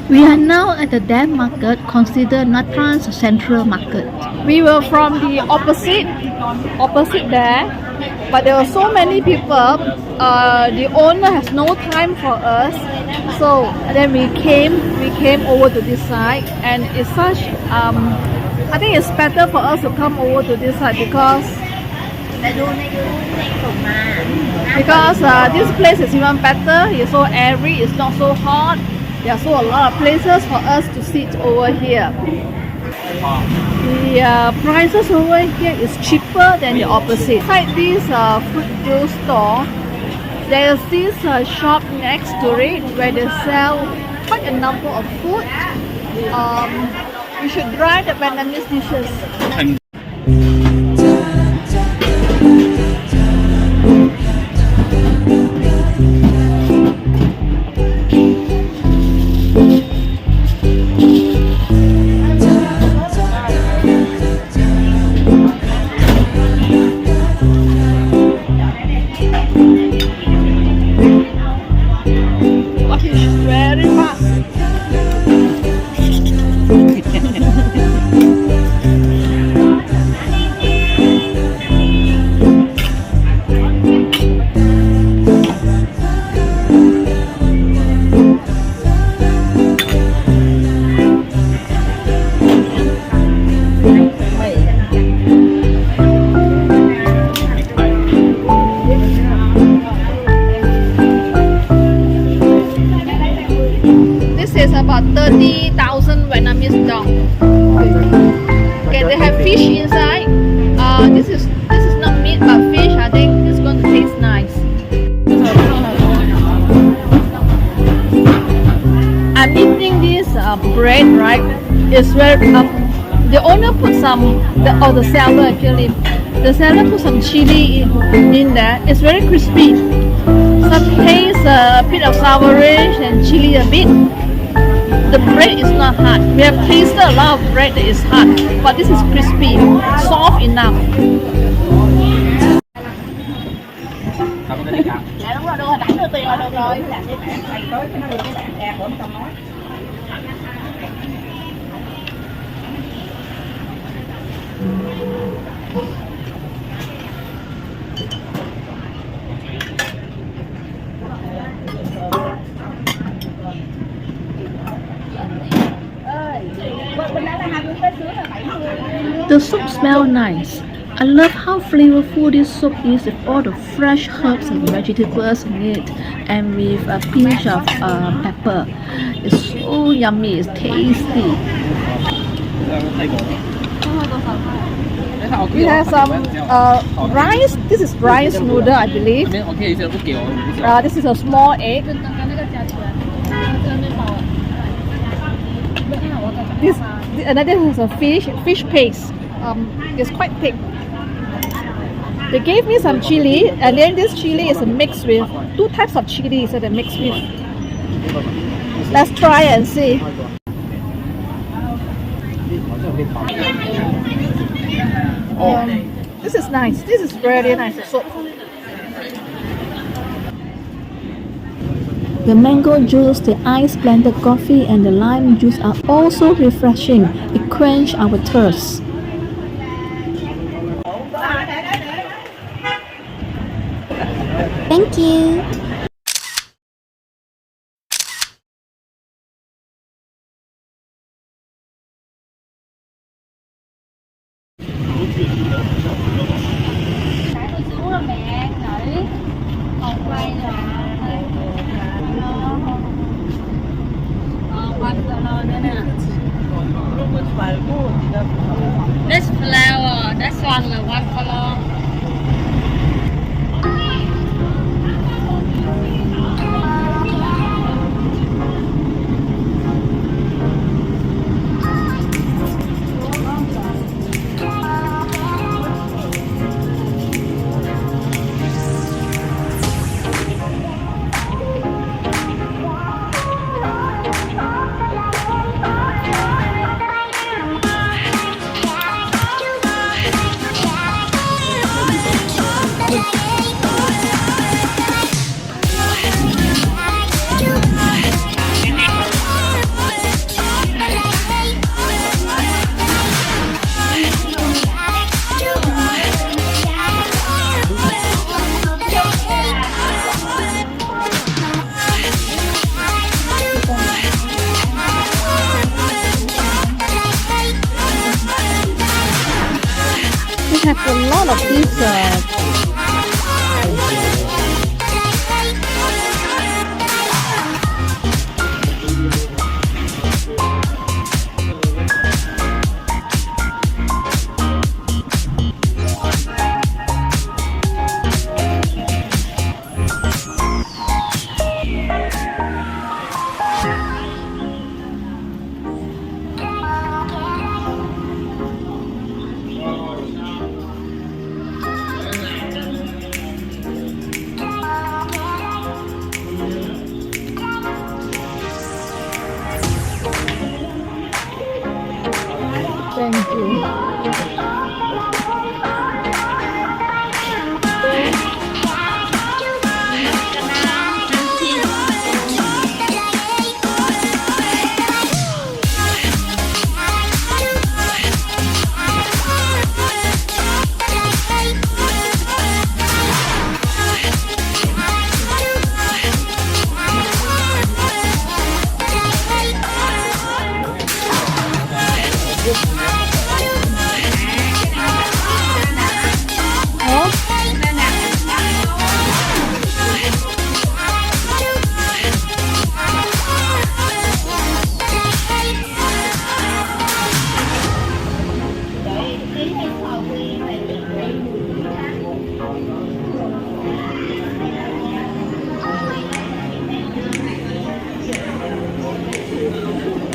We are now at the dam market, considered Natrang's central market. We were from the opposite there, but there were so many people. The owner has no time for us, so then we came over to this side, and it's such. I think it's better for us to come over to this side because this place is even better. It's so airy. It's not so hot. There are so a lot of places for us to sit over here. The prices over here is cheaper than the opposite. Inside this fruit juice store, there's this shop next to it where they sell quite a number of food. We should try the Vietnamese dishes. About 30,000 Vietnamese dong. Okay, they have fish inside. This is not meat but fish. I think it's going to taste nice. I'm eating this bread, right? It's very the owner put some the seller actually. The seller put some chili in there. It's very crispy. Some taste a bit of sourish and chili a bit. The bread is not hard. We have tasted a lot of bread that is hard, but this is crispy, soft enough. The soup smells nice. I love how flavorful this soup is with all the fresh herbs and vegetables in it, and with a pinch of pepper. It's so yummy, it's tasty. We have some rice. This is rice noodle, I believe. This is a small egg. This is a fish paste. It's quite thick. They gave me some chili, and then this chili is mixed with two types of chilies that they mixed with. Let's try and see. This is nice. This is really nice soup. The mango juice, the ice blended coffee, and the lime juice are also refreshing. It quenches our thirst. Thank you. This flower, that's one color. have a lot of these thank you.